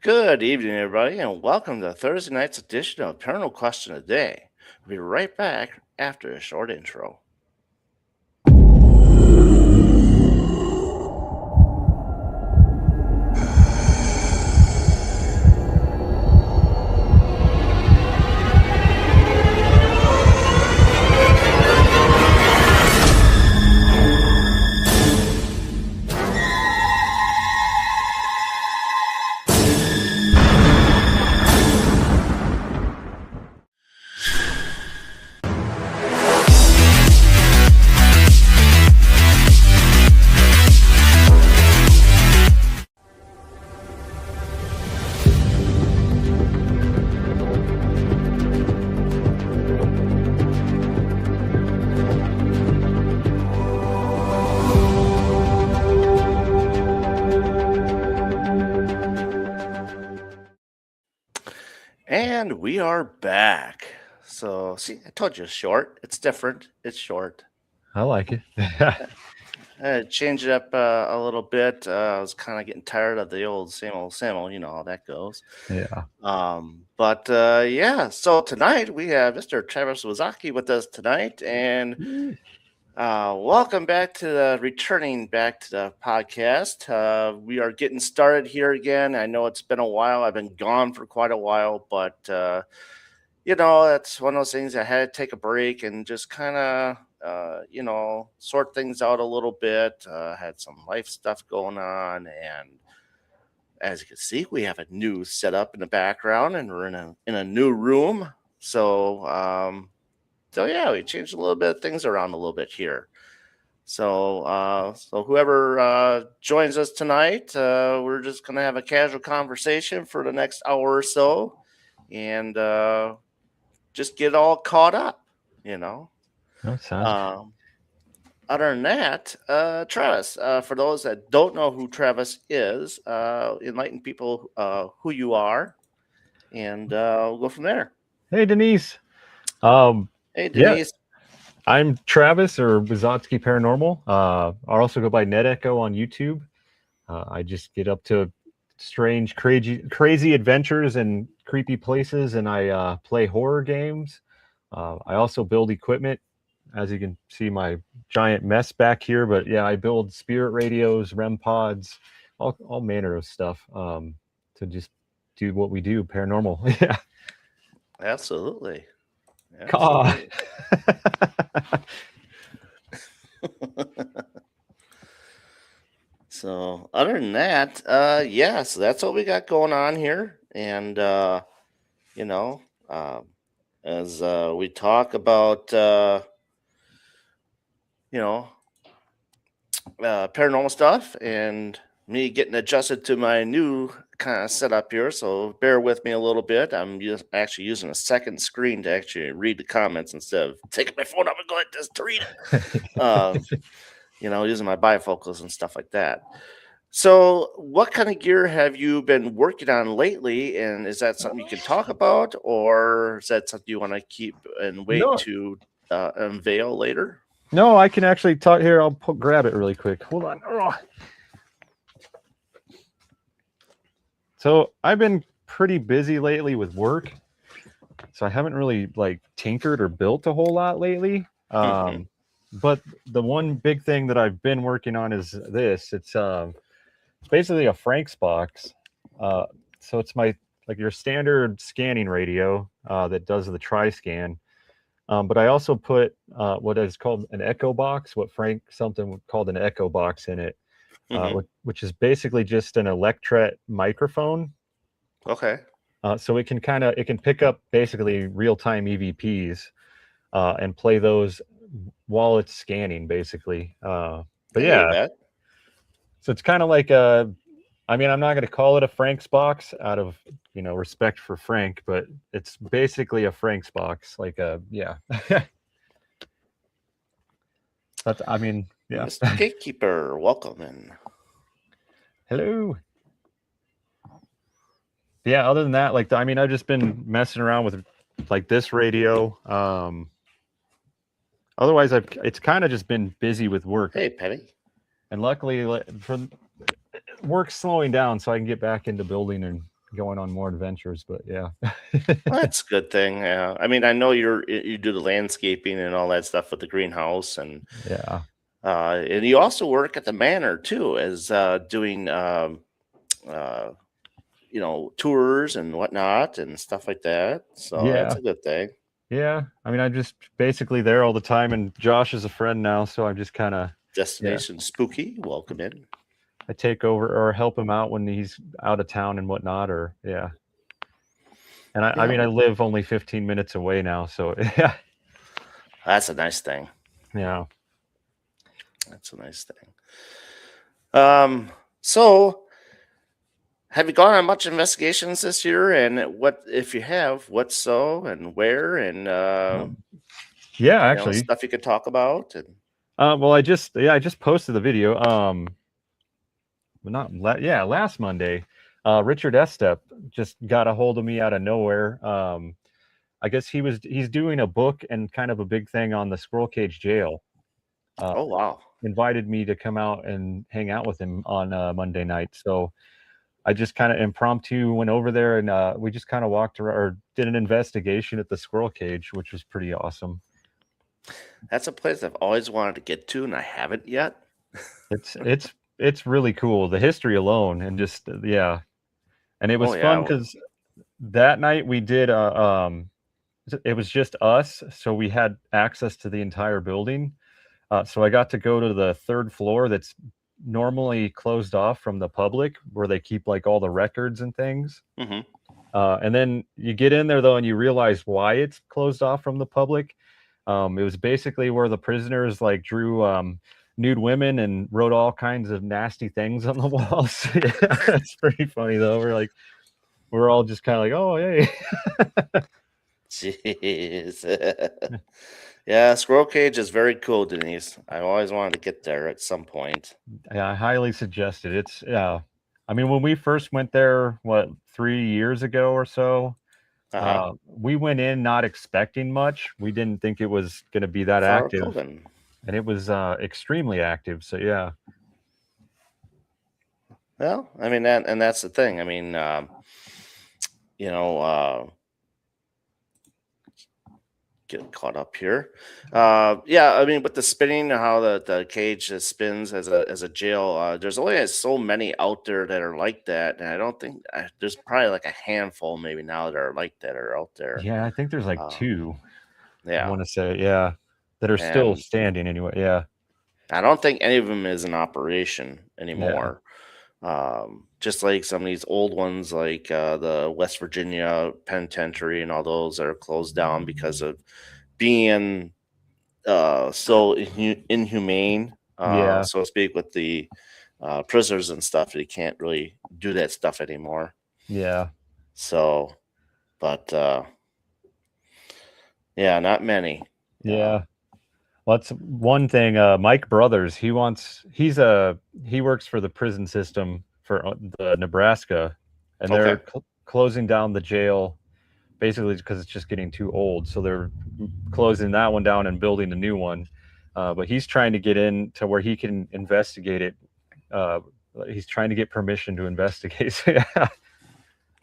Good evening, everybody, and welcome to Thursday night's edition of Paranormal Question of the Day. We'll be right back after a short intro. And we are back. So, see, I told you it's short. It's different. It's short. I like it. Change it up a little bit. I was kind of getting tired of the old same old, same old. You know how that goes. Yeah. Yeah. So tonight we have Mr. Travis Wisotzkey with us tonight, and welcome back to returning back to the podcast. We are getting started here again. I know it's been a while. I've been gone for quite a while, but that's one of those things. I had to take a break and just kind of, sort things out a little bit. Had some life stuff going on, and as you can see, we have a new setup in the background, and we're in a new room. So yeah, we changed a little bit of things around a little bit here. So whoever joins us tonight, we're just gonna have a casual conversation for the next hour or so, and just get all caught up. That sounds Other than that, Travis, for those that don't know who Travis is, enlighten people who you are, and we'll go from there. Hey, Denise. Hey, Yeah, Denise. I'm Travis or Wisotzkey Paranormal. I also go by Net Echo on YouTube. I just get up to strange, crazy adventures and creepy places, and I play horror games. I also build equipment. As you can see, my giant mess back here. But yeah, I build spirit radios, REM pods, all manner of stuff to just do what we do, paranormal. Yeah. Absolutely. God. So other than that, so that's what we got going on here. And as we talk about paranormal stuff and me getting adjusted to my new kind of setup here. So bear with me a little bit. I'm actually using a second screen to actually read the comments instead of taking my phone up and going like this to read it. Using my bifocals and stuff like that. So what kind of gear have you been working on lately? And is that something you can talk about, or is that something you want to keep and wait to unveil later? No, I can actually talk here. I'll grab it really quick. Hold on. Oh. So I've been pretty busy lately with work. So I haven't really tinkered or built a whole lot lately. But the one big thing that I've been working on is this. It's basically a Frank's box. So it's your standard scanning radio that does the tri-scan. But I also put what is called an echo box, what Frank something called an echo box in it, which is basically just an electret microphone. Okay. So it can pick up basically real-time EVPs and play those while it's scanning, basically. But yeah, so it's kind of like I'm not going to call it a Frank's box out of respect for Frank, but it's basically a Frank's box, yeah. But yeah. Mr. Gatekeeper, welcome in. Hello. Yeah, other than that, I've just been messing around with this radio. Otherwise, it's kind of just been busy with work. Hey, Penny. And luckily, for work's slowing down, so I can get back into building and going on more adventures. But yeah, Well, that's a good thing. Yeah. I mean, I know you do the landscaping and all that stuff with the greenhouse, yeah, and you also work at the manor too, as doing uh, tours and whatnot and stuff like that. So that's yeah, a good thing. yeah. I mean, I'm just basically there all the time, and Josh is a friend now, so I'm just kind of yeah. Destination Spooky, welcome in. I take over or help him out when he's out of town and whatnot, or yeah. And I Yeah, mean, I live only 15 minutes away now, so yeah, that's a nice thing. yeah. That's a nice thing. So have you gone on much investigations this year? And what, if you have, what so and where, and Um, yeah, actually, stuff you could talk about? And well, I just posted the video. Well, not last Monday. Richard Estep just got a hold of me out of nowhere. I guess he's doing a book and kind of a big thing on the Squirrel Cage Jail. Uh, oh wow, Invited me to come out and hang out with him on Monday night. So I just kind of impromptu went over there and we just kind of walked around or did an investigation at the Squirrel Cage, which was pretty awesome. that's a place I've always wanted to get to, and I haven't yet. It's really cool. The history alone, and just yeah, and it was Oh fun yeah, because that night we did it was just us, so we had access to the entire building. So I got to go to the third floor that's normally closed off from the public, where they keep like all the records and things. hmm And then you get in there though, and you realize why it's closed off from the public. It was basically where the prisoners like drew nude women and wrote all kinds of nasty things on the walls. Yeah, it's pretty funny though. We're all just kind of like, oh hey. Jeez. Yeah, Squirrel Cage is very cool, Denise. I always wanted to get there at some point. Yeah, I highly suggest it. It's I mean, when we first went there, what, 3 years ago or so, Uh-huh. we went in not expecting much. We didn't think it was going to be that Far active, Coven. and it was extremely active. So yeah, Well, I mean that's the thing. I mean, you know, getting caught up here. Yeah, I mean, with the spinning, how the cage spins as a jail. There's only so many out there that are like that, and I don't think there's probably like a handful maybe now that are like that are out there. yeah, I think there's like Uh, two. I yeah, want to say, yeah, that are still and standing anyway. Yeah, I don't think any of them is in operation yeah, anymore. Just like some of these old ones, like the West Virginia Penitentiary and all those that are closed down because of being so inhumane, yeah, so to speak, with the prisoners and stuff. They can't really do that stuff anymore. yeah, So, but yeah, not many. Uh, yeah. Well, that's one thing. Mike Brothers, he works for the prison system for the Nebraska, and okay. they're closing down the jail basically because it's just getting too old. So they're closing that one down and building a new one. But he's trying to get in to where he can investigate it. Uh, he's trying to get permission to investigate. So, yeah,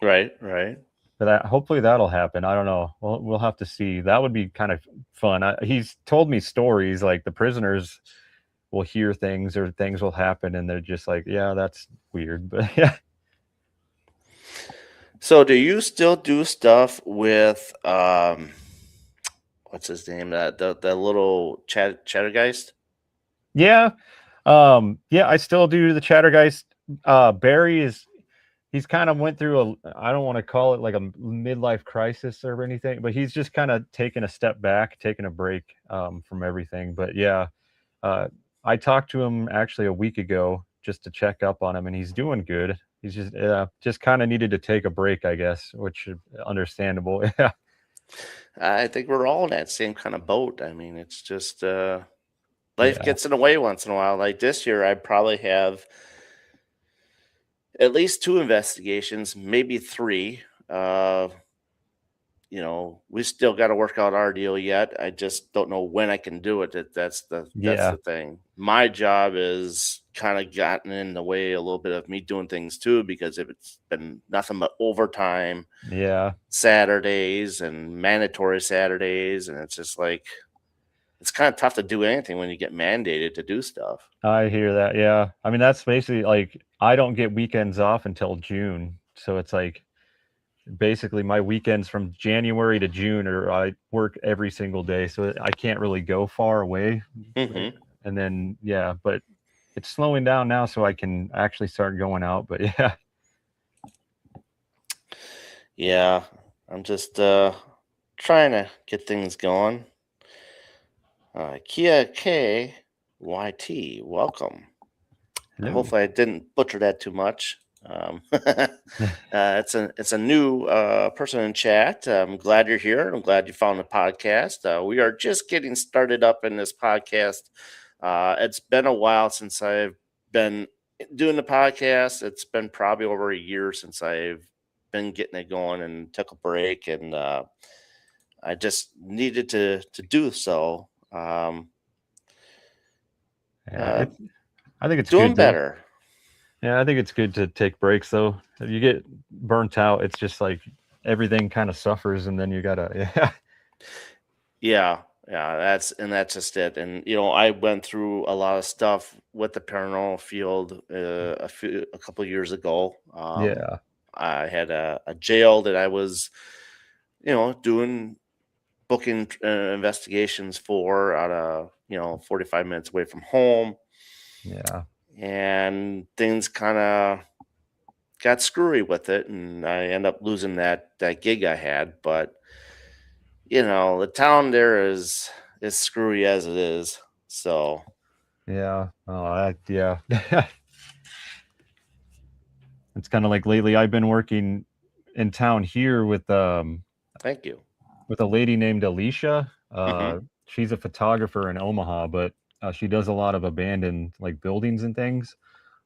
Right, right. but hopefully that'll happen. I don't know. We'll have to see. That would be kind of fun. He's told me stories like the prisoners will hear things or things will happen, and they're just like, yeah, that's weird. But yeah, So, do you still do stuff with what's his name? The little chattergeist. yeah, yeah. I still do the Chattergeist. Barry is he's kind of went through I don't want to call it like a midlife crisis or anything, but he's just kind of taken a step back, taking a break from everything. But yeah, uh, I talked to him actually a week ago just to check up on him, and he's doing good. He's just kind of needed to take a break, I guess, which is understandable. Yeah, I think we're all in that same kind of boat. I mean, it's just life yeah, gets in the way once in a while. Like this year, I probably have at least two investigations, maybe three. we still got to work out our deal yet. I just don't know when I can do it. That's Yeah. the thing. My job is kind of gotten in the way a little bit of me doing things too, because if it's been nothing but overtime Yeah. Saturdays and mandatory Saturdays, and it's just like it's kind of tough to do anything when you get mandated to do stuff. I hear that. Yeah. I mean, that's basically like I don't get weekends off until June. So it's like basically my weekends from January to June, or I work every single day. So I can't really go far away. Hmm. And then, yeah, but it's slowing down now so I can actually start going out. But yeah. Yeah, I'm just trying to get things going. Kia KYT, welcome. Hello. Hopefully, I didn't butcher that too much. It's a new person in chat. I'm glad you're here. I'm glad you found the podcast. We are just getting started up in this podcast. It's been a while since I've been doing the podcast. It's been probably over a year since I've been getting it going, and took a break, and I just needed to do so. Yeah, Uh, I think it's Doing good to. better. Yeah, I think it's good to take breaks though. If you get burnt out, it's just like everything kind of suffers, and then you gotta. Yeah. Yeah, that's just it. And I went through a lot of stuff with the paranormal field a couple years ago. Yeah. I had a jail that I was, doing booking investigations for out of 45 minutes away from home, Yeah. and things kind of got screwy with it, and I end up losing that gig I had. But the town there is screwy as it is. So Yeah. Oh, yeah. It's kind of like lately I've been working in town here thank you. with a lady named Alicia. Hmm. She's a photographer in Omaha, but she does a lot of abandoned like buildings and things.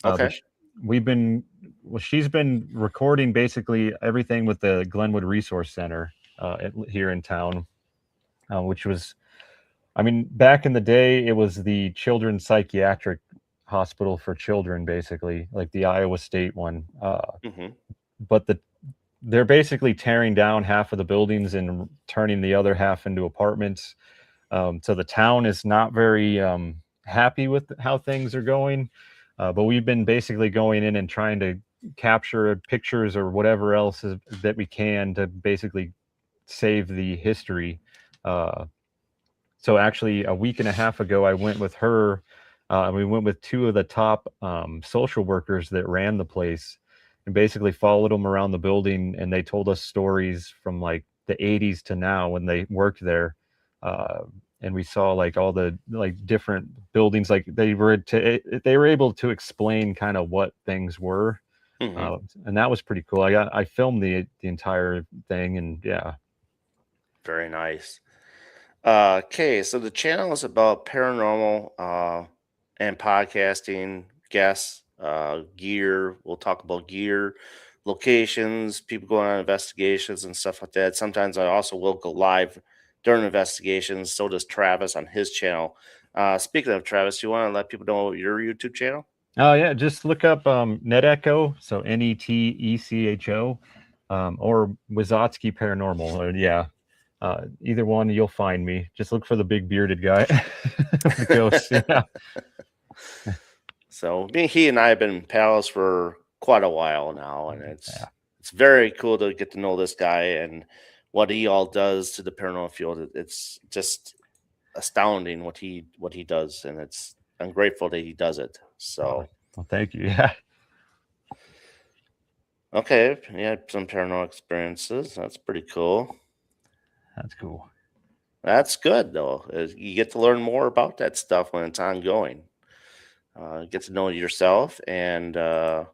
But Okay. we've been, well, she's been recording basically everything with the Glenwood Resource Center here in town, which was, I mean, back in the day, it was the Children's Psychiatric Hospital for Children, basically, like the Iowa State one. Hmm. But they're basically tearing down half of the buildings and turning the other half into apartments. So the town is not very happy with how things are going. But we've been basically going in and trying to capture pictures or whatever else that we can to basically save the history. Uh, so actually, a week and a half ago, I went with her. We went with two of the top social workers that ran the place, and basically followed them around the building. And they told us stories from like the '80s to now when they worked there. Uh, and we saw like all the like different buildings. Like they were able to explain kind of what things were, Hmm. and that was pretty cool. I filmed the entire thing, and yeah. Very nice. Okay, so the channel is about paranormal and podcasting, guests, gear. We'll talk about gear, locations, people going on investigations and stuff like that. Sometimes I also will go live during investigations. So does Travis on his channel. Speaking of Travis, you want to let people know your YouTube channel? Oh yeah, just look up Net Echo, so NETECHO, or Wisotzkey Paranormal. Or, yeah, either one you'll find me. Just look for the big bearded guy, the ghost. Yeah, So he and I have been pals for quite a while now, and yeah, it's very cool to get to know this guy and what he all does to the paranormal field. It's just astounding what he does, and I'm grateful that he does it. oh, So well, thank you. Yeah, okay, yeah, some paranormal experiences. That's pretty cool. that's cool. That's good though. You get to learn more about that stuff when it's ongoing. Get to know yourself um,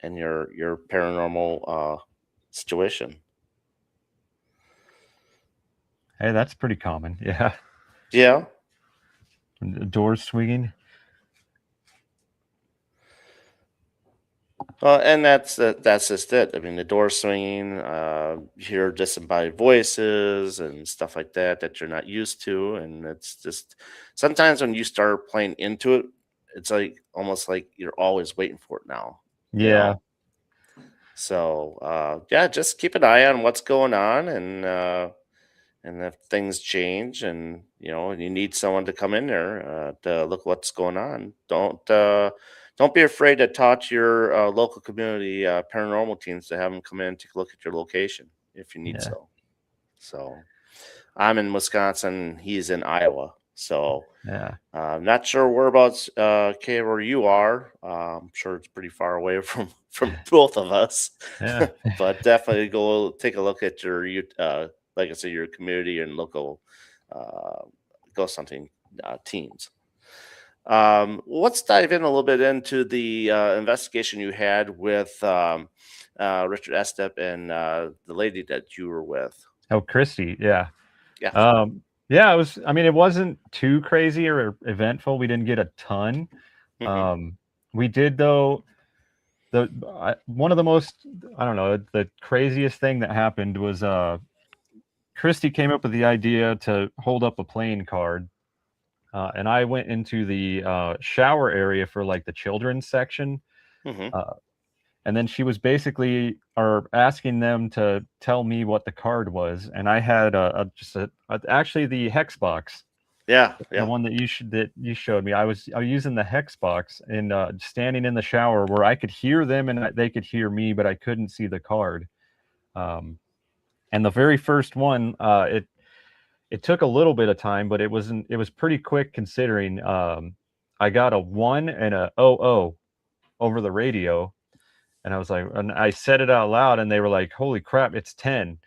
and your paranormal situation. Hey, that's pretty common. Yeah, Yeah. doors swinging. Well, and that's just it. I mean, the door swinging, you hear disembodied voices and stuff like that that you're not used to, and it's just sometimes when you start playing into it, it's like almost like you're always waiting for it now, you Yeah, know. So yeah, just keep an eye on what's going on, and if things change, and you need someone to come in there to look what's going on, don't be afraid to talk to your local community paranormal teams to have them come in and take a look at your location if you need yeah, so I'm in Wisconsin, he's in Iowa, so yeah, not sure whereabouts Kay, where you are. I'm sure it's pretty far away from both of us, yeah, but definitely go take a look at like I said, your community and local uh, ghost hunting teams. Let's dive in a little bit into the investigation you had with Richard Estep and the lady that you were with. oh, Christy, yeah. Yeah. Yeah, it was, I mean, it wasn't too crazy or eventful. We didn't get a ton. Hmm. Um, we did though. One of the most, I don't know, the craziest thing that happened was Christy came up with the idea to hold up a playing card, and I went into the shower area for like the children's section, Hmm. uh, and then she was basically or asking them to tell me what the card was, and I had actually the hex box, Yeah. the Yeah. one that you showed me. I was using the hex box and standing in the shower where I could hear them and they could hear me, but I couldn't see the card. Um, and the very first one, it took a little bit of time, but it was pretty quick considering. I got a 1 and a oh over the radio, and I was like, and I said it out loud, and they were like, "Holy crap, it's 10!"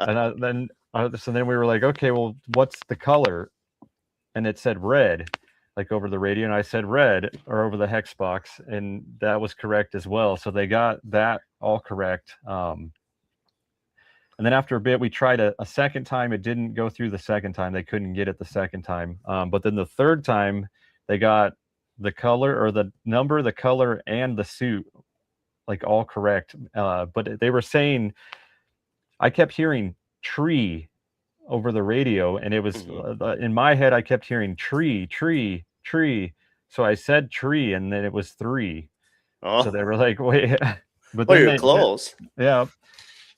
And so then we were like, "Okay, well, what's the color?" And it said red, like over the radio, and I said red or over the hex box, and that was correct as well. So they got that all correct. And then after a bit, we tried a second time. It didn't go through the second time. They couldn't get it the second time. But then the third time, they got the color or the number, the color, and the suit like all correct. But they were saying I kept hearing tree over the radio, and it was Hmm. in my head. I kept hearing tree, tree, tree. So I said tree, and then it was 3. So Oh, they were like, "Wait," but well, then you're close. yeah.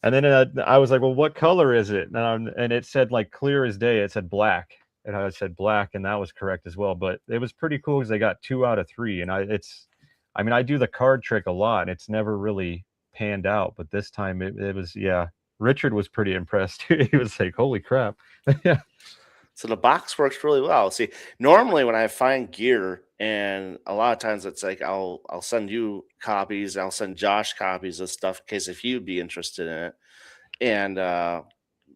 And then I was like, "Well, what color is it?" And it said like clear as day. It said black, and I said black, and that was correct as well. But it was pretty cool because they got 2 out of 3, and I mean, I do the card trick a lot, and it's never really panned out. But this time it was, yeah. Richard was pretty impressed. He was like, "Holy crap!" Yeah, So the box works really well. See, normally when I find gear, and a lot of times it's like I'll send you copies, I'll send Josh copies of stuff in case if you'd be interested in it. And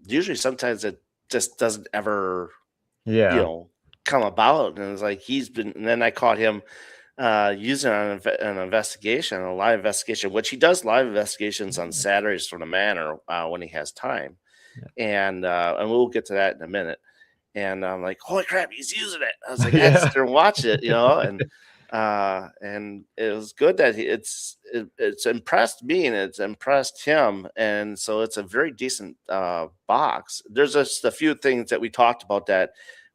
usually sometimes it just doesn't ever, you yeah, know, come about. And it's like and then I caught him using it on an investigation, a live investigation, which he does live investigations on Saturdays from the manor when he has time. And we'll get to that in a minute. And I'm like, "Holy crap, he's using it!" I was like, "I had to sit yeah, there and watch it," and it was good that it's impressed me and it's impressed him, and so it's a very decent box. There's just a few things that we talked about that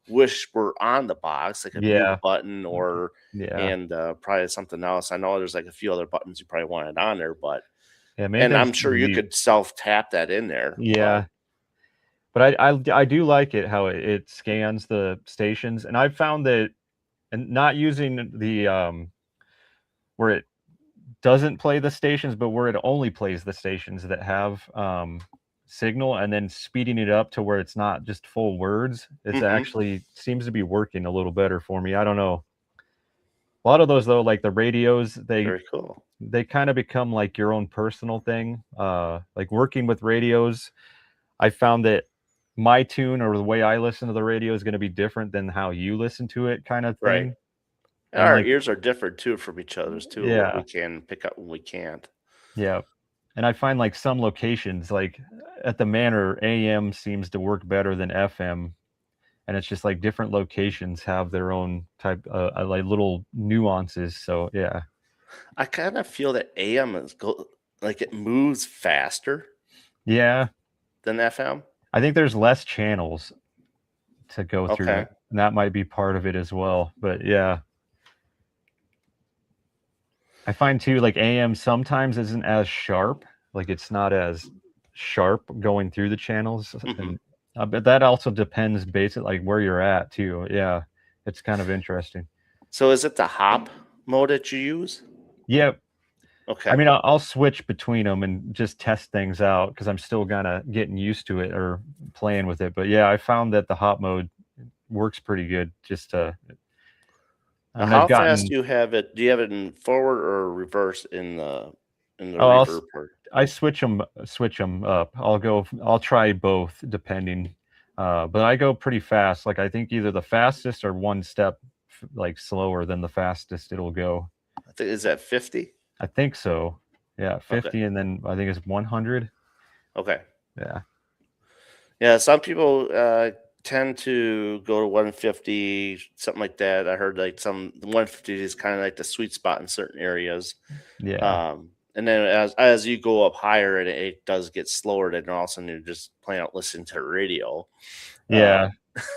wish were on the box, like a mute yeah, button or yeah, and probably something else. I know there's like a few other buttons you probably wanted on there, but yeah. and Maintenance I'm is sure you neat. could self tap that in there, but Yeah, but I do like it how it scans the stations, and I've found that, and not using the where it doesn't play the stations, but where it only plays the stations that have signal, and then speeding it up to where it's not just full words. It's mhm, actually seems to be working a little better for me. I don't know. A lot of those though, like the radios, very cool. they kind of become like your own personal thing. Like working with radios, I found that my tune or the way I listen to the radio is going to be different than how you listen to it, kind of Right. thing. And And our like, ears are different too from each other's too, what we yeah, can pick up and we can't. yeah. And I find like some locations, like at the manor, AM seems to work better than FM. And it's just like different locations have their own type, like little nuances. So yeah, I kind of feel that AM like it moves faster Yeah, than FM. I think there's less channels to go through, Okay. and that might be part of it as well. But yeah, I find too, like AM sometimes isn't as sharp. Like it's not as sharp going through the channels, Hmm. and but that also depends basically like where you're at too. Yeah, it's kind of interesting. So is it the hop mode that you use? Yeah, I Okay. mean, I'll switch between them and just test things out because I'm still kind of getting used to it or playing with it. But yeah, I found that the hop mode works pretty good. Just I Now, mean, I've how fast gotten do you have it? Do you have it in forward or reverse in the oh, reverb part? I switch them up. I'll try both depending. But I go pretty fast. Like I think either the fastest or one step like slower than the fastest it'll go. I think is that 50? I think so. Yeah, Okay. 50 and then I think it's 100. Okay. Yeah. Yeah, some people tend to go to 150, something like that. I heard like some 150 is kind of like the sweet spot in certain areas. Yeah. And then as you go up higher, it does get slower. Then all of a sudden you're just plain out listening to radio. Yeah. Um,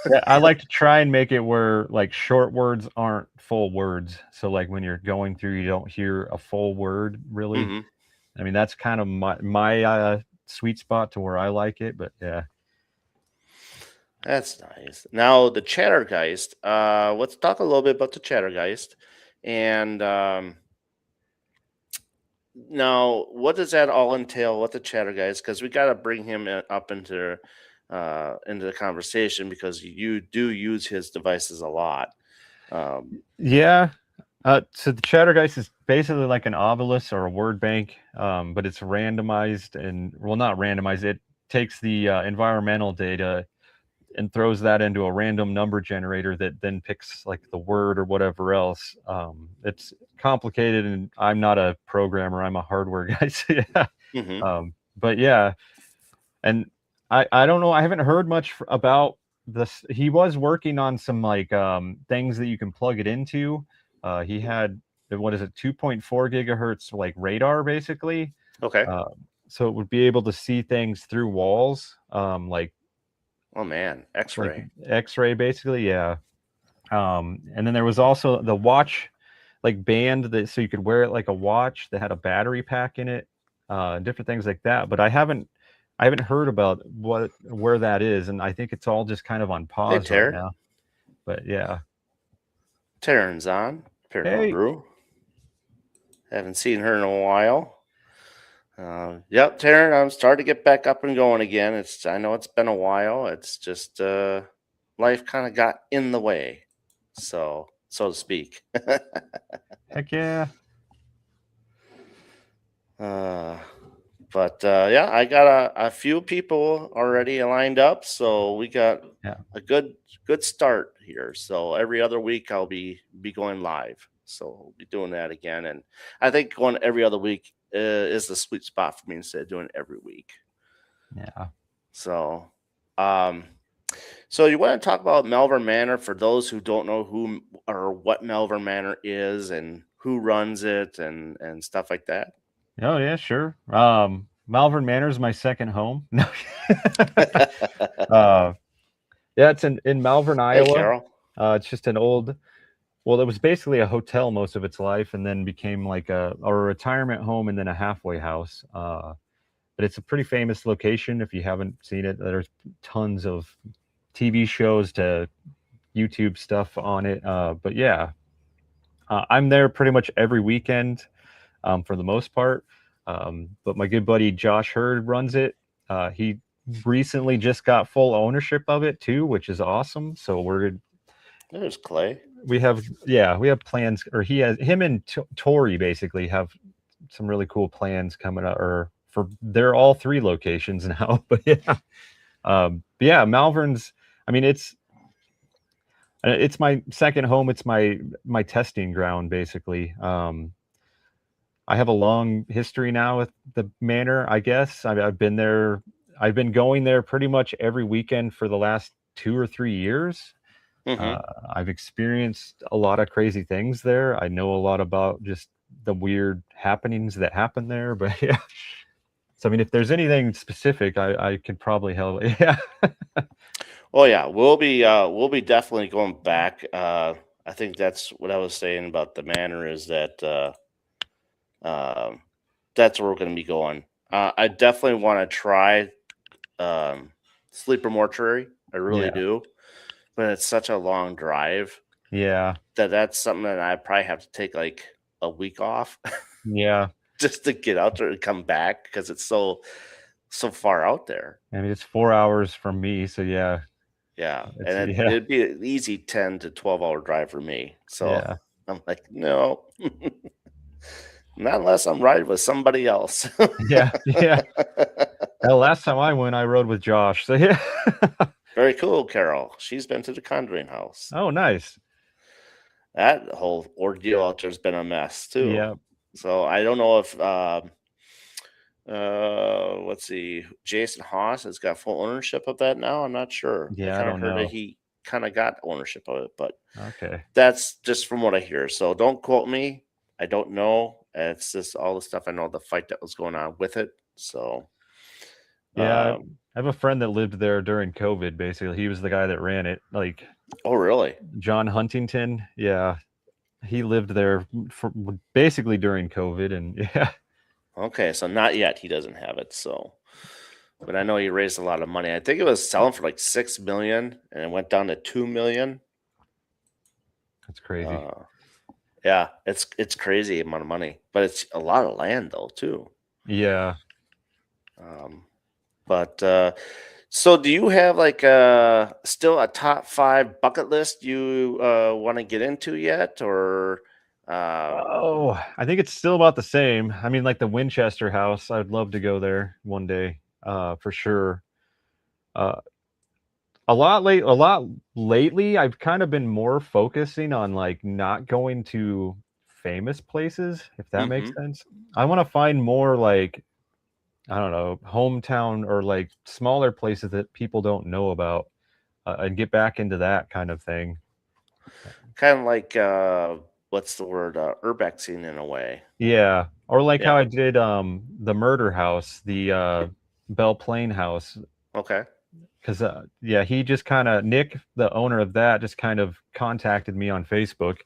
Yeah, I like to try and make it where like short words aren't full words. So like when you're going through, you don't hear a full word really. mhm. I mean, that's kind of my sweet spot to where I like it. But yeah, That's nice. Now the Chattergeist. Let's talk a little bit about the Chattergeist. And now, what does that all entail? What the Chattergeist? Because we got to bring him up into the conversation because you do use his devices a lot. Um, yeah. So the Chattergeist is basically like an obelisk or a word bank, but it's randomized and well, not randomized. It takes the environmental data and throws that into a random number generator that then picks like the word or whatever else. It's complicated, and I'm not a programmer. I'm a hardware guy. So yeah. mhm. But yeah, and I don't know. I haven't heard much about this. He was working on some like things that you can plug it into. He had what is it, 2.4 gigahertz like radar basically. Okay. Uh, so it would be able to see things through walls, Oh man, like X-ray. X-ray basically. Yeah. And then there was also the watch like band that so you could wear it like a watch that had a battery pack in it, different things like that. But I haven't heard about where that is, and I think it's all just kind of on Hey, pause right Taryn. now. But yeah. Taryn's on Paranormal Hey. Brew. Haven't seen her in a while. Yep, Taryn, I'm starting to get back up and going again. I know it's been a while. It's just life kind of got in the way, so to speak. Heck yeah. uh, but yeah, I got a few people already lined up, so we got Yeah. a good start here. So every other week I'll be going live. So we'll be doing that again, and I think going every other week is the sweet spot for me instead of doing it every week. Yeah. So, um, so you want to talk about Malvern Manor for those who don't know who or what Malvern Manor is and who runs it and stuff like that. Oh yeah, sure. Malvern Manor is my second home. No. uh, yeah, it's in Malvern, Hey, Iowa. Carol. It's just an old. Well, it was basically a hotel most of its life, and then became like a retirement home, and then a halfway house. But it's a pretty famous location. If you haven't seen it, there's tons of TV shows to YouTube stuff on it. But yeah, I'm there pretty much every weekend, for the most part. But my good buddy Josh Hurd runs it. He recently just got full ownership of it too, which is awesome. So There's Clay. we have plans, or him and Tori basically have some really cool plans coming up, or for they're all three locations now. But yeah, but yeah, Malvern's. I mean, it's my second home. It's my testing ground basically. I have a long history now with the manor. I guess I've been there. I've been going there pretty much every weekend for the last 2 or 3 years. Hmm. Uh, I've experienced a lot of crazy things there. I know a lot about just the weird happenings that happen there. But yeah, so I mean, if there's anything specific, I could probably help. Yeah, Oh yeah, we'll be definitely going back. I think that's what I was saying about the manor is that um, that's where we're going to be going. I definitely want to try um, sleeper mortuary. I really yeah, do, but it's such a long drive yeah, that that's something that I probably have to take like a week off yeah. just to get out there and come back because it's so far out there. I mean, it's 4 hours from me, so yeah, Yeah, it's and yeah, it'd be an easy 10 to 12 hour drive for me. So yeah, I'm like, no, not unless I'm riding with somebody else. yeah, yeah. The last time I went, I rode with Josh. So yeah. Very cool, Carol. She's been to the Conjuring House. Oh, nice. That whole ordeal out there's been a mess too. Yeah, So I don't know if let's see, Jason Haas has got full ownership of that now. I'm not sure. I yeah. I kind of don't heard that know. he kind of got ownership of it, but Okay. that's just from what I hear. So don't quote me. I don't know. It's just all the stuff I know, the fight that was going on with it. So, Yeah, I um, have a friend that lived there during COVID. Basically, he was the guy that ran it. Like oh, really? John Huntington. Yeah, he lived there for basically during COVID, and yeah, Okay. So, not yet. He doesn't have it. So, but I know he raised a lot of money. I think it was selling for like 6 million and it went down to 2 million. that's crazy. Uh, yeah, it's crazy amount of money, but it's a lot of land though, too. Yeah, Um, but so do you have like still a top five bucket list you want to get into yet, or oh, I think it's still about the same. I mean, like the Winchester House, I'd love to go there one day, for sure. Uh, a lot lately, I've kind of been more focusing on like not going to famous places, if that makes hmm sense. I want to find more like, I don't know, hometown or like smaller places that people don't know about, and get back into that kind of thing. kind of like what's the word, urbexing in a way. Yeah, or like how Yeah. I did the murder house, the Belle Plaine house, Okay. because yeah, he just kind of Nick, the owner of that, just kind of contacted me on Facebook.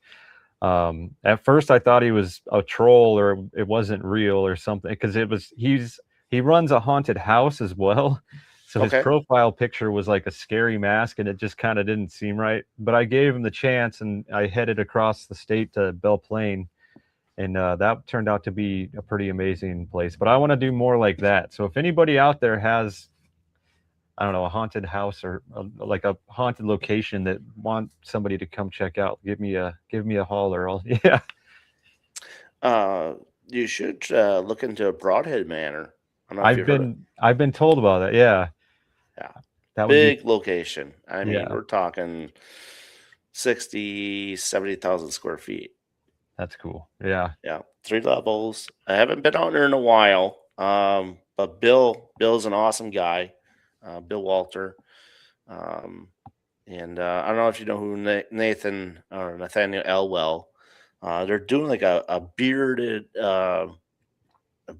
At first I thought he was a troll or it wasn't real or something, because he runs a haunted house as well. So his Okay. profile picture was like a scary mask and it just kind of didn't seem right. But I gave him the chance and I headed across the state to Belle Plaine, and that turned out to be a pretty amazing place. But I want to do more like that. So if anybody out there has, I don't know, a haunted house or like a haunted location that want somebody to come check out, give me a holler. Yeah. Uh, you should look into a Broadhead Manor. I don't know if you heard of. I've been told about that. Yeah, Yeah, that would be big location. I mean, yeah, we're talking 60, 70,000 square feet. that's cool. Yeah, Yeah, 3 levels. I haven't been out there in a while, but Bill's an awesome guy, Bill Walter, um, and, I don't know if you know who Nathan or Nathaniel Elwell, they're doing like a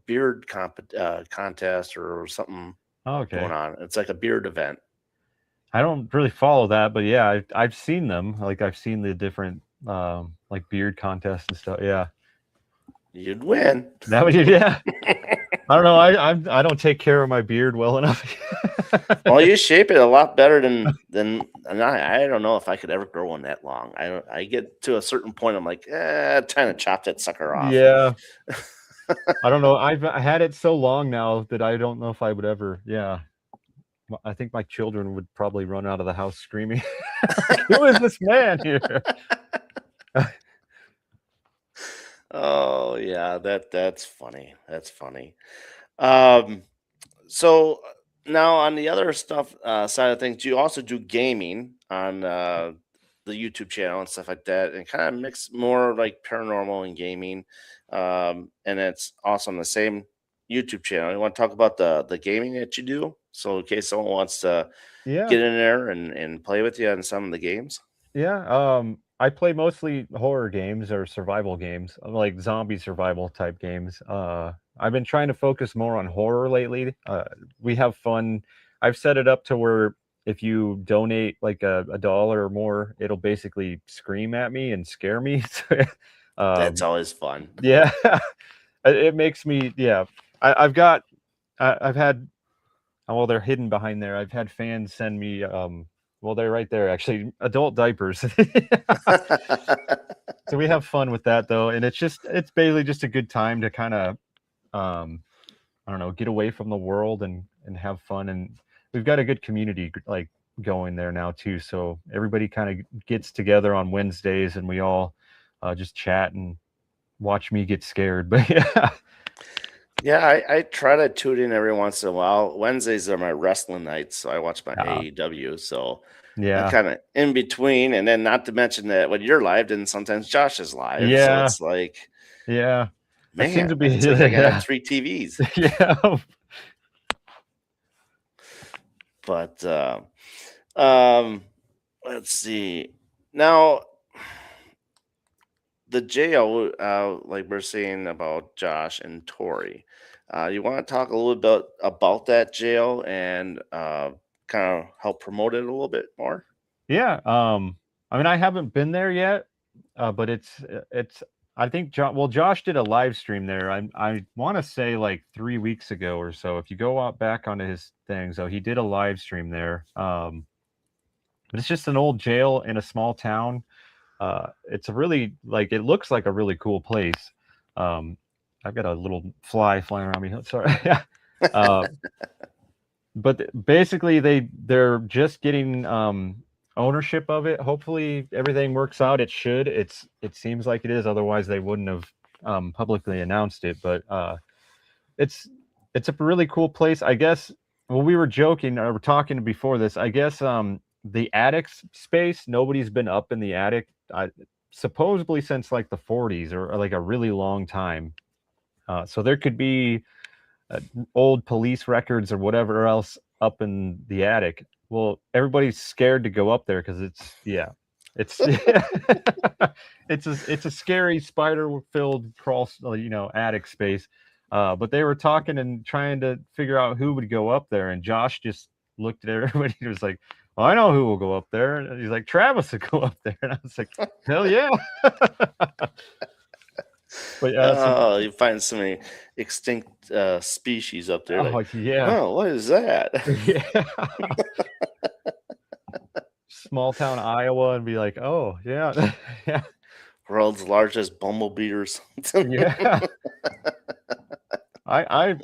beard contest or something going okay. on. It's like a beard event. I don't really follow that, but yeah, I've seen them. Like I've seen the different like beard contests and stuff. Yeah, You'd win. that would yeah. I don't know. I don't take care of my beard well enough. Well, you shape it a lot better than I don't know if I could ever grow one that long. I get to a certain point, I'm like, time to chop that sucker off. Yeah, I don't know. I had it so long now that I don't know if I would ever. Yeah, I think my children would probably run out of the house screaming, like, "Who is this man here?" Oh yeah, that's funny. That's funny. Um, so now on the other stuff side of things, you also do gaming on the YouTube channel and stuff like that, and kind of mix more like paranormal and gaming. And it's also on the same YouTube channel. You want to talk about the gaming that you do? So in case someone wants to Yeah, get in there and play with you on some of the games. yeah. I play mostly horror games or survival games, like zombie survival type games. I've been trying to focus more on horror lately. We have fun. I've set it up to where if you donate like a dollar or more, it'll basically scream at me and scare me. That's um, always fun. yeah, it makes me. Yeah, I've got. I've had. Well, they're hidden behind there. I've had fans send me. Well, they're right there actually. Adult diapers. So we have fun with that though, and it's basically just a good time to kind of um, I don't know, get away from the world and have fun. And we've got a good community like going there now too. So everybody kind of gets together on Wednesdays, and we all just chat and watch me get scared. But yeah, Yeah, I try to tune in every once in a while. Wednesdays are my wrestling nights, so I watch my uh, AEW. So I'm yeah, kind of in between, and then not to mention that when you're live, then sometimes Josh is live. So yeah, it's like, yeah. That seems to man, be it's like I gotta have yeah, 3 TVs. yeah. But um, let's see. Now the jail, like we're saying about Josh and Tori. You want to talk a little bit about that jail and kind of help promote it a little bit more? Yeah, I mean, I haven't been there yet, but it's. I think Josh did a live stream there. I want to say like 3 weeks ago or so. If you go out back onto his thing, so he did a live stream there. But it's just an old jail in a small town. It's a really like it looks like a really cool place. Um, I've got a little fly flying around me. Sorry. uh, but basically they're just getting ownership of it. Hopefully everything works out. It should. It seems like it is. Otherwise they wouldn't have publicly announced it. But it's it's a really cool place. I guess. Well, we were joking or we're talking before this. I guess the attic space. Nobody's been up in the attic. Supposedly since like the 40s or like a really long time. So there could be uh, old police records or whatever else up in the attic. Well, everybody's scared to go up there because it's it's a scary spider filled crawl attic space. But they were talking and trying to figure out who would go up there, and Josh just looked at everybody and was like, well, I know who will go up there. And he's like, Travis will go up there. And I was like, hell yeah. But so Oh, you find so many extinct species up there. oh Like, yeah. oh, what is that? Yeah. Small town Iowa and be like, "Oh, yeah." Yeah. World's largest bumblebee or something. Yeah. I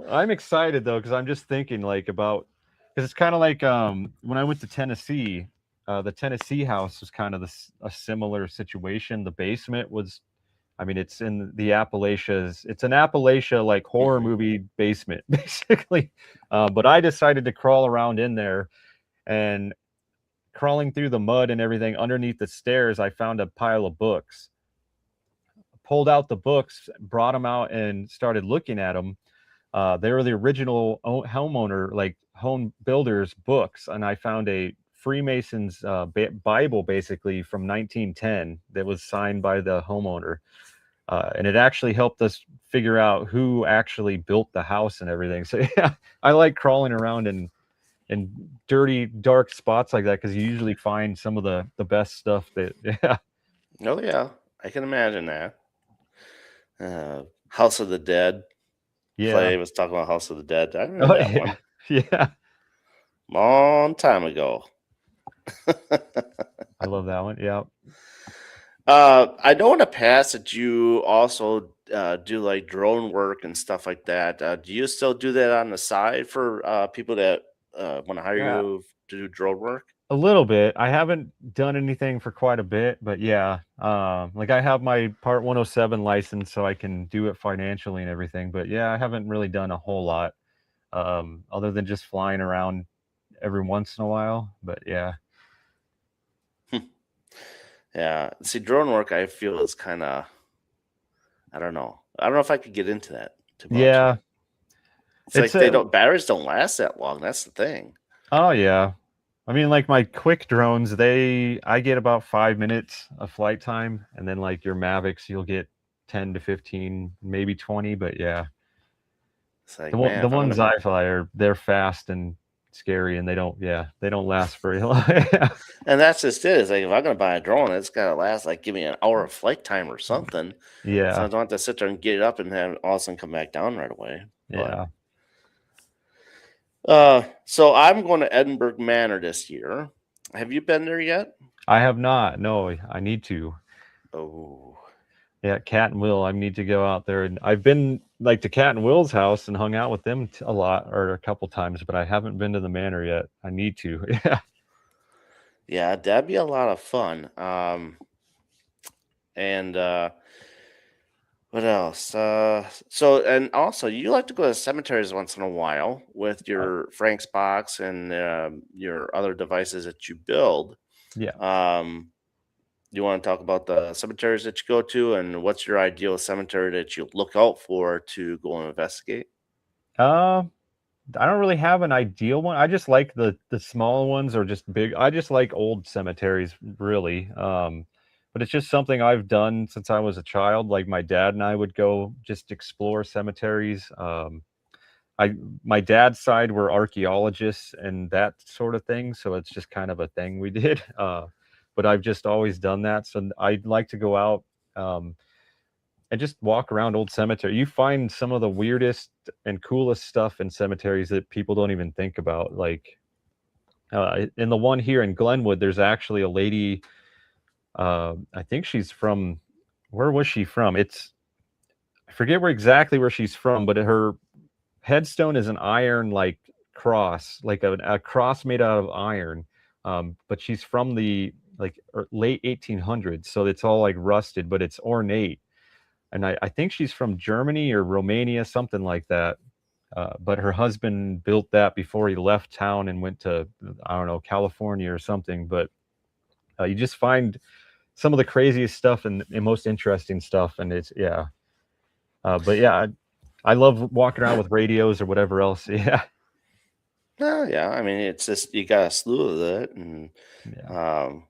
I'm excited though, because I'm just thinking like about because it's kind of like when I went to Tennessee, the Tennessee house was kind of a similar situation. The basement was, I mean, it's in the Appalachias. It's an Appalachia like horror Mhm. movie basement, basically. But I decided to crawl around in there, and crawling through the mud and everything underneath the stairs, I found a pile of books. Pulled out the books, brought them out, and started looking at them. They were the original homeowner, like home builders books, and I found a Freemasons Bible, basically from 1910, that was signed by the homeowner, and it actually helped us figure out who actually built the house and everything. So yeah, I like crawling around in dirty, dark spots like that because you usually find some of the best stuff. That yeah, Oh yeah, I can imagine that. House of the Dead. yeah, Clay was talking about House of the Dead. I remember oh that yeah, one. yeah. Long time ago. I love that one. Yeah, I know in the past that you also do like drone work and stuff like that. Do you still do that on the side for people that want to hire yeah. you to do drone work? A little bit. I haven't done anything for quite a bit, but yeah, like I have my Part 107 license, so I can do it financially and everything. But yeah, I haven't really done a whole lot, other than just flying around every once in a while. But yeah, Yeah. See, drone work I feel is kind of, I don't know. I don't know if I could get into that too much. yeah. It's It's like a batteries don't last that long. That's the thing. oh yeah. I mean, like my quick drones, I get about 5 minutes of flight time, and then like your Mavics, you'll get 10 to 15, maybe 20. But yeah, It's like, man, the if I'm ones gonna, I fly are they're fast and scary, and they don't last very long. and that's just it. It's like if I'm gonna buy a drone, it's gotta last like give me an hour of flight time or something, so I Yeah, don't have to sit there and get it up and then all of a sudden come back down right away. But yeah. so I'm going to Edinburgh Manor this year. Have you been there yet? I have not. No, I need to. Oh, Yeah, Cat and Will. I need to go out there, and I've been like to Cat and Will's house and hung out with them a lot or a couple times, but I haven't been to the manor yet. I need to. Yeah. yeah, that'd be a lot of fun. And what else? So and also, you like to go to cemeteries once in a while with Uh, your Frank's box and your other devices that you build. yeah. Um, you want to talk about the cemeteries that you go to, and what's your ideal cemetery that you look out for to go and investigate? Uh, I don't really have an ideal one. I just like the small ones or just big. I just like old cemeteries, really. But it's just something I've done since I was a child. Like my dad and I would go just explore cemeteries. I my dad's side were archaeologists and that sort of thing, so it's just kind of a thing we did. But I've just always done that, so I'd like to go out um, and just walk around old cemetery. You find some of the weirdest and coolest stuff in cemeteries that people don't even think about. Like in the one here in Glenwood, there's actually a lady. I think she's from. Where was she from? I forget where she's from, but her headstone is an iron like cross, like a cross made out of iron. But she's from the like late 1800s, so it's all like rusted, but it's ornate. And I think she's from Germany or Romania, something like that. But her husband built that before he left town and went to, I don't know, California or something. But you just find some of the craziest stuff and most interesting stuff. And it's, yeah. But yeah, I love walking around with radios or whatever else. Yeah. No, yeah, I mean, it's just you got a slew of it, and Yeah. um,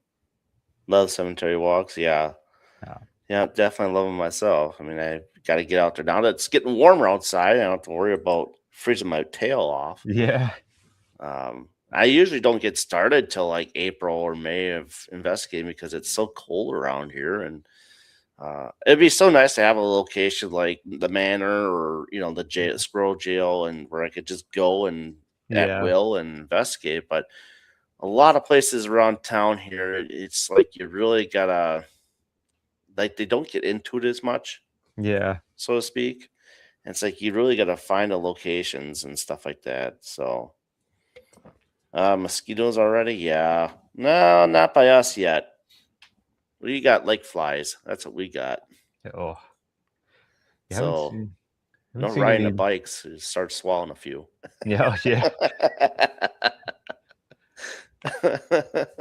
love cemetery walks. Yeah, Yeah. yeah, definitely love them myself. I mean, I got to get out there now that it's getting warmer outside. I don't have to worry about freezing my tail off. Yeah. I usually don't get started till like April or May of investigating because it's so cold around here, and it'd be so nice to have a location like the manor or the jail, squirrel jail, and where I could just go and at Yeah. will and investigate. But a lot of places around town here, it's like you really gotta like they don't get into it as much, Yeah. so to speak. And it's like you really gotta find the locations and stuff like that. So mosquitoes already, yeah. No, not by us yet. We got lake flies. That's what we got. Oh, you So haven't no seen riding the any. bikes. Start swallowing a few. Yeah. Oh, yeah.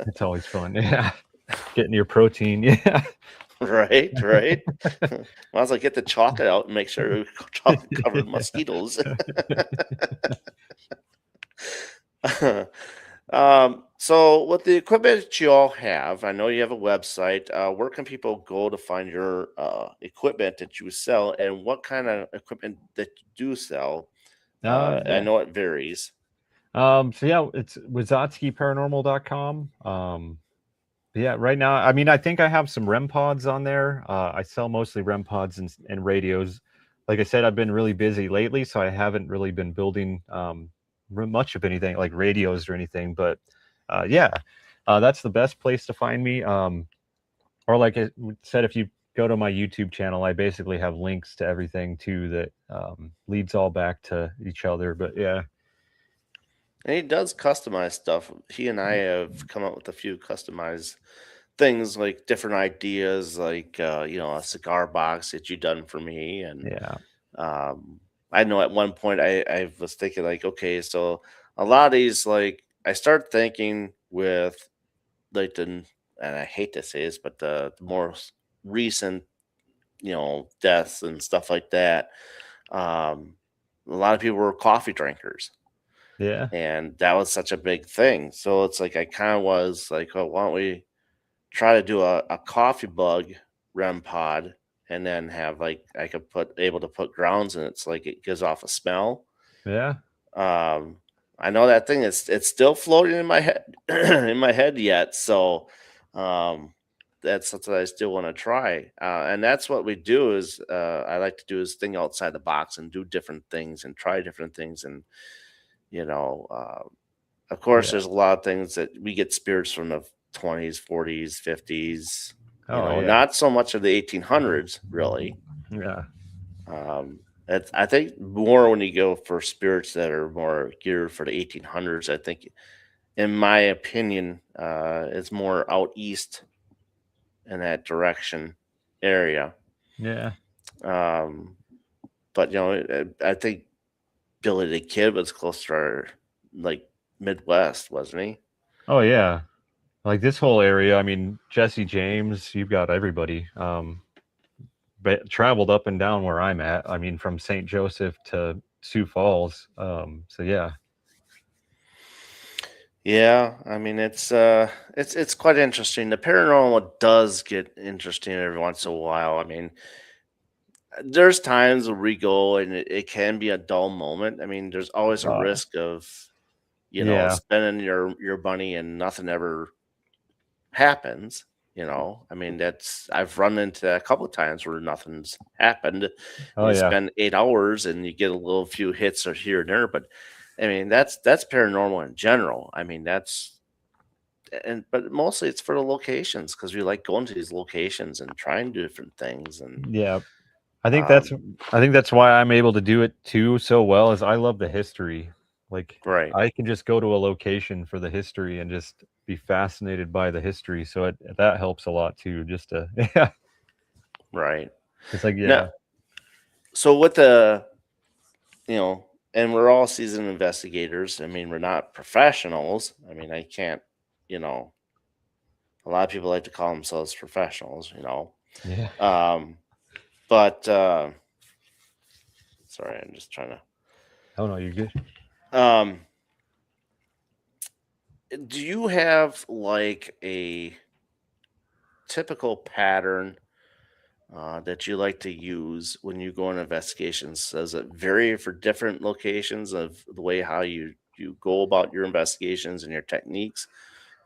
It's always fun. Yeah. Getting your protein. Yeah. Right, right. Might as well get the chocolate out and make sure we chocolate covered mosquitoes. So with the equipment that you all have, I know you have a website. Where can people go to find your equipment that you sell, and what kind of equipment that you do sell? I Yeah. know it varies. So yeah, it's wisotzkeyparanormal.com. Yeah, right now, I mean, I think I have some REM pods on there. I sell mostly REM pods and radios. Like I said, I've been really busy lately, so I haven't really been building much of anything like radios or anything. But yeah, that's the best place to find me. Or like I said, if you go to my YouTube channel, I basically have links to everything too that leads all back to each other. But yeah, And he does customize stuff. He and I have come up with a few customized things, like different ideas, like a cigar box that you done for me. And yeah, um, I know at one point I was thinking like, okay, so a lot of these, like I start thinking with like the, and I hate to say this, but the more recent deaths and stuff like that. um a lot of people were coffee drinkers, Yeah. and that was such a big thing. So it's like I kind of was like, oh, why don't we try to do a coffee bug REM pod, and then have like I could put able to put grounds in it, so like it gives off a smell. Yeah. Um, I know that thing is it's still floating in my head in my head yet, so um, that's something I still want to try. And that's what we do is I like to do is think outside the box and do different things and try different things. And you know, of course, Yeah. there's a lot of things that we get spirits from the 20s, 40s, 50s. Oh yeah. Not so much of the 1800s, really. Yeah. Um, I think more when you go for spirits that are more geared for the 1800s. I think, in my opinion, it's more out east in that direction area. Yeah. Um, but I think Billy the Kid was close to our like Midwest, wasn't he? Oh yeah. Like this whole area, I mean, Jesse James, you've got everybody. But traveled up and down where I'm at. I mean, from St. Joseph to Sioux Falls. So yeah. Yeah, I mean it's quite interesting. The paranormal does get interesting every once in a while. I mean, there's times where we go and it can be a dull moment. I mean, there's always a Uh, risk of yeah. spending your money and nothing ever happens. I mean, that's I've run into that a couple of times where nothing's happened. Oh You yeah. spend 8 hours and you get a little few hits or here and there, but I mean that's paranormal in general. I mean but mostly it's for the locations because we like going to these locations and trying different things. And Yeah. I think that's um, I think that's why I'm able to do it too so well is I love the history. Like right, I can just go to a location for the history and just be fascinated by the history. So that helps a lot too. Just to yeah. right. It's like Now, yeah. so with the you know, and we're all seasoned investigators. I mean, we're not professionals. I mean, I can't, you know, a lot of people like to call themselves professionals. Yeah. Um, but sorry, I'm just trying Oh no, you're good. to. Do you have like a typical pattern that you like to use when you go on investigations? Does it vary for different locations of the way how you go about your investigations and your techniques,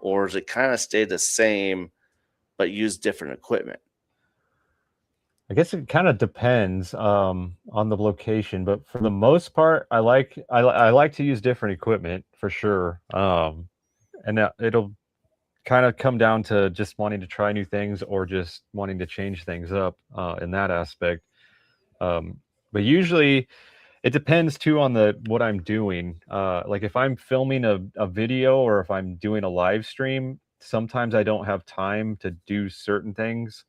or does it kind of stay the same but use different equipment? I guess it kind of depends on the location, but for the most part, I like to use different equipment for sure. And it'll kind of come down to just wanting to try new things or just wanting to change things up in that aspect. But usually it depends too on the what I'm doing. Like if I'm filming a video or if I'm doing a live stream, sometimes I don't have time to do certain things.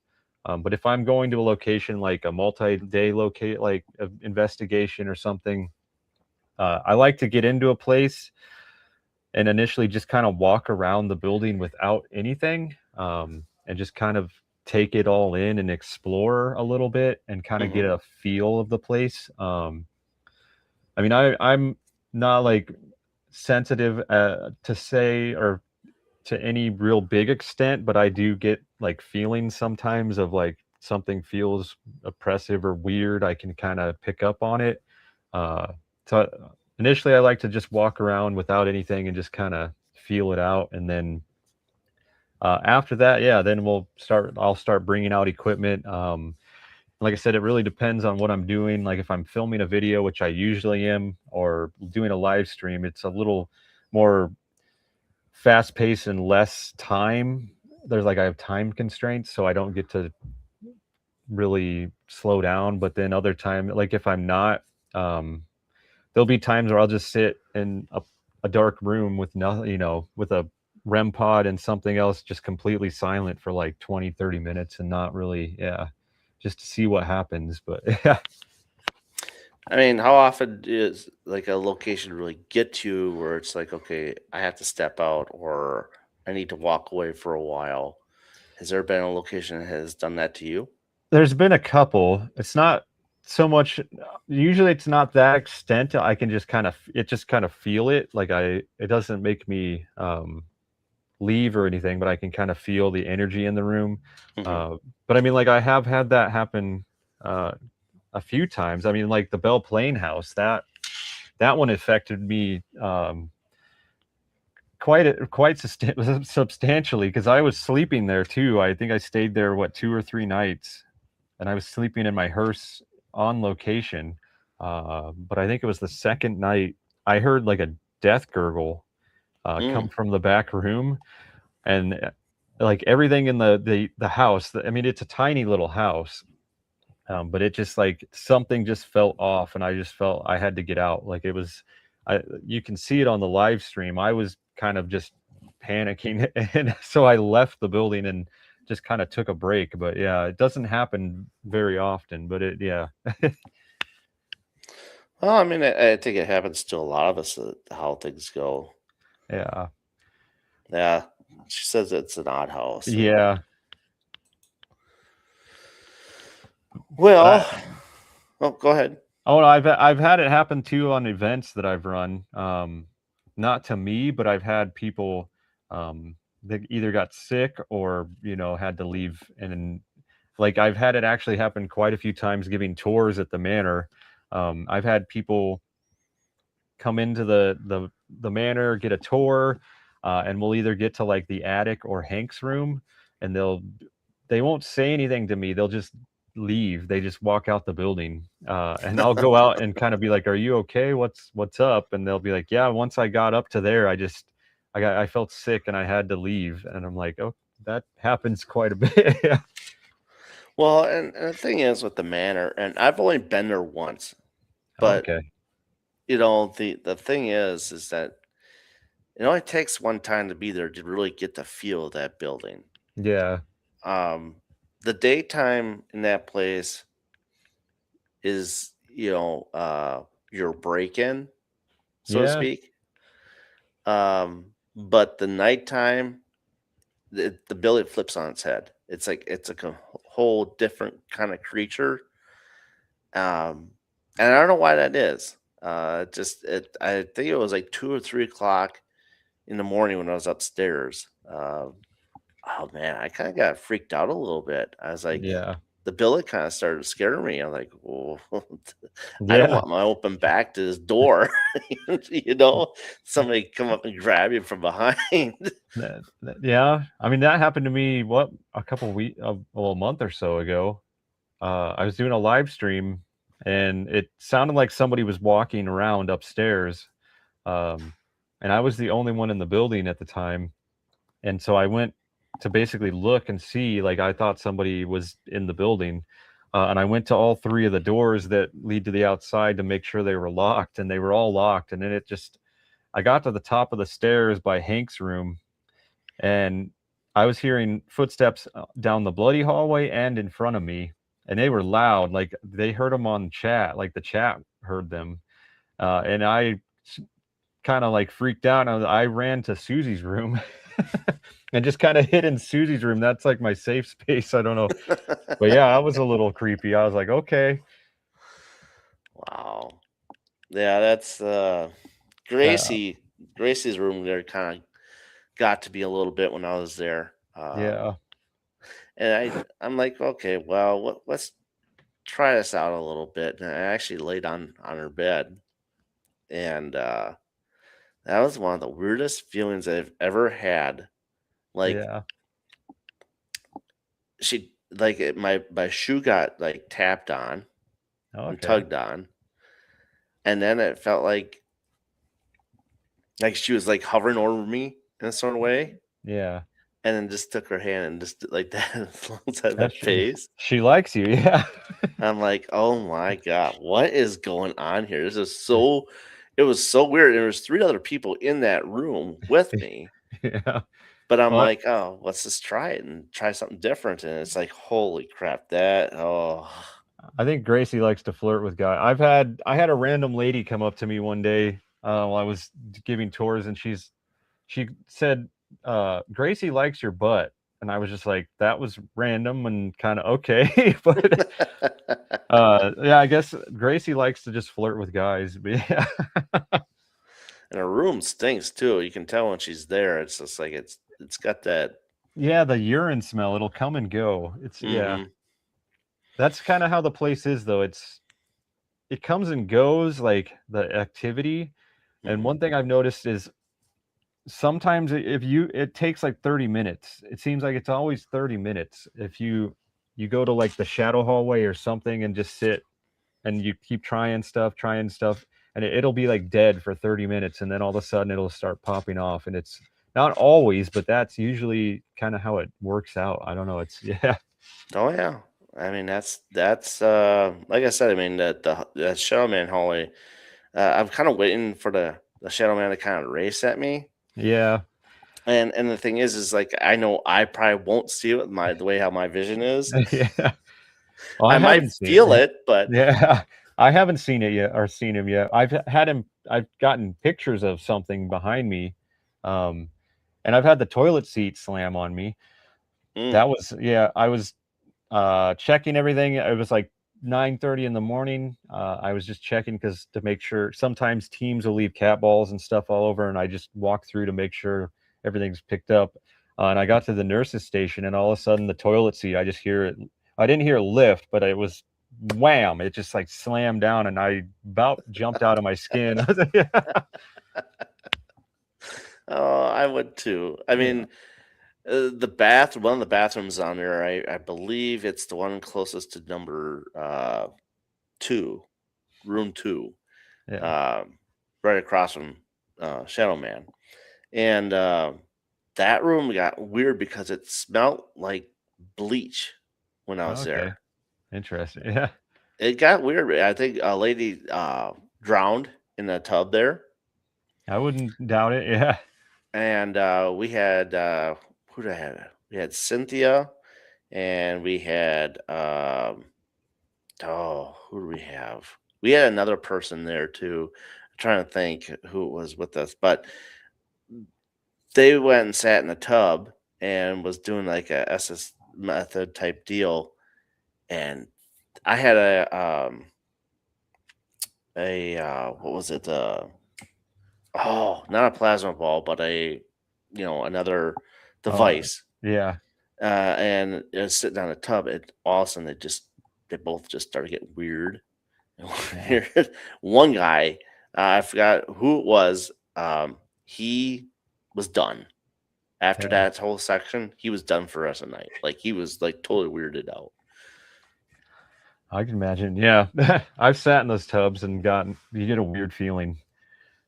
But if I'm going to a location like a multi-day locate like investigation or something, I like to get into a place and initially just kind of walk around the building without anything, and just kind of take it all in and explore a little bit and kind of get Hmm. a feel of the place. I mean, I'm not like sensitive to say or to any real big extent, but I do get like feelings sometimes of like something feels oppressive or weird. I can kind of pick up on it. Uh, so initially, I like to just walk around without anything and just kind of feel it out, and then after that, yeah, then I'll start bringing out equipment. Like I said, it really depends on what I'm doing. Like if I'm filming a video, which I usually am, or doing a live stream, it's a little more fast paced and less time. There's like I have time constraints, so I don't get to really slow down. But then other time, like if I'm not, um, there'll be times where I'll just sit in a dark room with nothing, with a REM pod and something else just completely silent for like 20, 30 minutes and not really, yeah, just to see what happens. But yeah. I mean, how often is like a location really get you where it's like, okay, I have to step out or I need to walk away for a while? Has there been a location that has done that to you? There's been a couple. It's not so much. Usually it's not that extent. I can just kind of feel it. Like it doesn't make me leave or anything, but I can kind of feel the energy in the room. Hmm. But I mean, like I have had that happen uh, a few times. I mean, like the Belle Plaine house, that one affected me substantially because I was sleeping there too. I think I stayed there 2 or 3 nights, and I was sleeping in my hearse on location. But I think it was the second night I heard like a death gurgle come Mm. from the back room, and like everything in the house. I mean, it's a tiny little house, but it just like something just felt off, and I just felt I had to get out. Like it was, you can see it on the live stream. I was kind of just panicking, and so I left the building and just kind of took a break. But yeah, it doesn't happen very often. But yeah, Well, I mean, I think it happens to a lot of us, how things go. yeah, Yeah, she says it's an odd house. yeah. Well, I, oh, go ahead. oh, no, I've had it happen too on events that I've run. Not to me, but I've had people that either got sick or had to leave, and like I've had it actually happen quite a few times giving tours at the manor. I've had people come into the manor, get a tour, and we'll either get to like the attic or Hank's room, and they won't say anything to me. They'll just leave. They just walk out the building, and I'll go out and kind of be like, "Are you okay? What's up?" And they'll be like, "Yeah." Once I got up to there, I felt sick and I had to leave, and I'm like, "Oh, that happens quite a bit." Yeah. Well, and the thing is with the manor, and I've only been there once, but Okay. the thing is that it only takes one time to be there to really get the feel of that building. Yeah. Um, the daytime in that place is, your break-in, so to Yeah. speak. But the nighttime, the building flips on its head. It's like it's a whole different kind of creature. Um, and I don't know why that is. I think it was like 2 or 3 o'clock in the morning when I was upstairs. Oh man, I kind of got freaked out a little bit. I was like, Yeah. the building kind of started scaring me. I'm like, "Whoa, I don't Yeah. want my open back to this door." you know, Somebody come up and grab you from behind. Yeah. I mean, that happened to me, a couple weeks, well, a month or so ago. I was doing a live stream and it sounded like somebody was walking around upstairs. Um, and I was the only one in the building at the time. And so I went to basically look and see, like, I thought somebody was in the building. And I went to all three of the doors that lead to the outside to make sure they were locked, and they were all locked. And then I got to the top of the stairs by Hank's room, and I was hearing footsteps down the bloody hallway and in front of me, and they were loud. Like they heard them on chat, like the chat heard them, and I kind of like freaked out. And I ran to Susie's room and just kind of hid in Susie's room. That's like my safe space. I don't know, but yeah, I was a little creepy. I was like, okay, Wow. Yeah, that's uh, Gracie. Gracie's room there kind of got to be a little bit when I was there. yeah, And I'm like, okay, well, let's try this out a little bit. And I actually laid on her bed, and that was one of the weirdest feelings I've ever had. Like yeah, my shoe got like tapped on and okay, tugged on, and then it felt like she was like hovering over me in a sort of way, yeah. and then just took her hand and just did like that inside my That's face. she likes you, yeah, I'm like, "Oh my god, what is going on here? This is so." It was so weird. There was 3 other people in that room with me, yeah. but I'm Well, like, "Oh, let's just try it and try something different." And it's like, "Holy crap, that oh." I think Gracie likes to flirt with guys. I had a random lady come up to me one day while I was giving tours, and she said, "Gracie likes your butt." and I was just like, that was random and kind of okay. But yeah, I guess Gracie likes to just flirt with guys. But yeah. And her room stinks too. You can tell when she's there. It's just like it's got that. Yeah, the urine smell, it'll come and go. It's yeah. Mm-hmm. That's kind of how the place is though. It comes and goes like the activity. And Mm-hmm. one thing I've noticed is sometimes it takes like 30 minutes. It seems like it's always 30 minutes. If you go to like the shadow hallway or something and just sit and you keep trying stuff, and it'll be like dead for 30 minutes and then all of a sudden it'll start popping off, and it's not always, but that's usually kind of how it works out. I don't know. It's yeah. Oh yeah. I mean that's like I said. I mean the Shadow Man hallway. I'm kind of waiting for the Shadow Man to kind of race at me. Yeah. And the thing is like I know I probably won't see it with the way how my vision is. Yeah. Well, I I might haven't seen feel it. it, but Yeah. I haven't seen it yet or seen him yet. I've gotten pictures of something behind me. Um, and I've had the toilet seat slam on me. mm, That was yeah, I was checking everything. It was like 9:30 in the morning. I was just checking because to make sure sometimes teams will leave cat balls and stuff all over, and I just walk through to make sure everything's picked up. And I got to the nurse's station, and all of a sudden the toilet seat, I just hear it. I didn't hear a lift, but it was wham! It just like slammed down, and I about jumped out of my skin. I was like, yeah. oh, I would too. I Yeah. mean, one of the bathrooms on there, I believe it's the one closest to number 2, room 2, Yeah. um, right across from Shadow Man, and that room got weird because it smelled like bleach when I was Okay. there. Interesting. Yeah. It got weird. I think a lady drowned in the tub there, I wouldn't doubt it. Yeah. and we had who did I have? We had Cynthia, and we had oh, who do we have? We had another person there too. I'm trying to think who it was with us, but they went and sat in the tub and was doing like a SS method type deal, and I had a what was it? Oh, not a plasma ball, but another Oh, device. yeah. And it was sitting on a tub, and all of a sudden they both just started getting weird. Yeah. One guy, I forgot who it was. He was done after Yeah. that whole section. He was done for the rest of the night. Like he was like totally weirded out. I can imagine. Yeah. I've sat in those tubs and you get a weird feeling,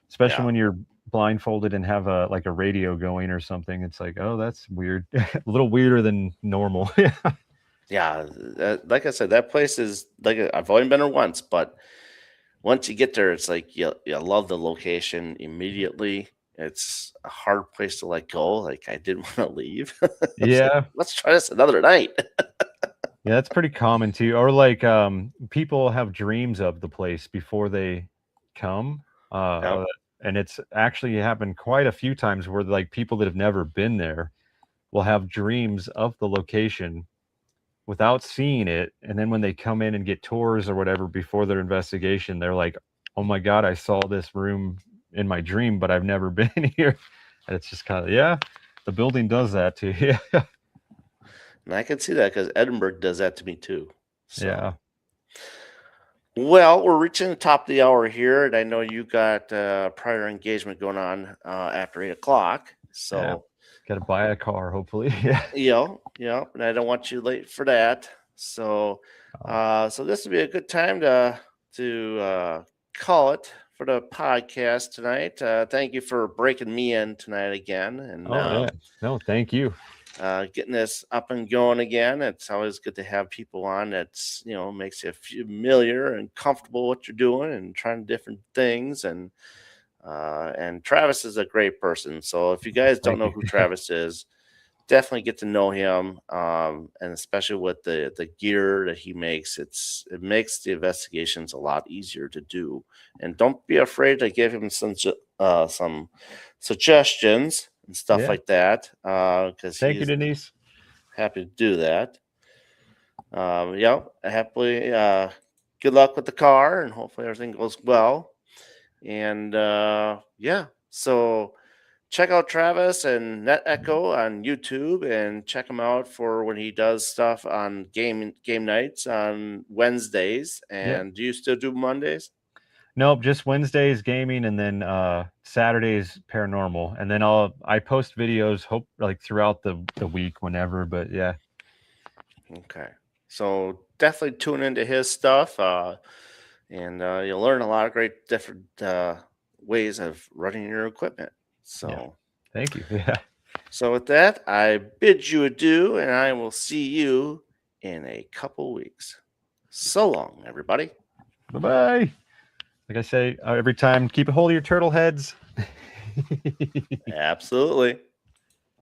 especially Yeah, when you're blindfolded and have a like a radio going or something. It's like, oh, that's weird. A little weirder than normal. Yeah. yeah. Like I said, that place is like I've only been there once, but once you get there, it's like you love the location immediately. It's a hard place to let go. Like I didn't want to leave. I was like, Yeah. let's try this another night. Yeah, that's pretty common too. Or like people have dreams of the place before they come. Yep. And it's actually happened quite a few times where like people that have never been there will have dreams of the location without seeing it, and then when they come in and get tours or whatever before their investigation, they're like, oh my god, I saw this room in my dream, but I've never been here. And it's just kind of yeah, the building does that too. Yeah. And I can see that because Edinburgh does that to me too. So, Yeah. well, we're reaching the top of the hour here, and I know you got prior engagement going on after 8 o'clock. Yeah, So, gotta buy a car hopefully. Yeah. and I don't want you late for that. So, Oh, so this would be a good time to call it for the podcast tonight. Thank you for breaking me in tonight again, and oh yeah, no thank you. getting this up and going again. It's always good to have people on that's makes you familiar and comfortable what you're doing and trying different things. And Travis is a great person. So if you guys don't Thank know you. who Travis is, definitely get to know him. And especially with the gear that he makes, it makes the investigations a lot easier to do. And don't be afraid to give him some suggestions and stuff Yeah, like that, because thank you, Denise. happy to do that. Yeah, happily. Good luck with the car, and hopefully everything goes well. And yeah, so check out Travis and Net Echo on YouTube, and check him out for when he does stuff on game nights on Wednesdays. Yep. And do you still do Mondays? Nope, just Wednesdays gaming, and then Saturdays paranormal, and then I post videos like throughout the week whenever. But yeah. Okay, so definitely tune into his stuff, and you'll learn a lot of great different ways of running your equipment. So. Yeah. Thank you. Yeah. So with that, I bid you adieu, and I will see you in a couple weeks. So long, everybody. Bye bye. Like I say every time, keep a hold of your turtle heads. Absolutely.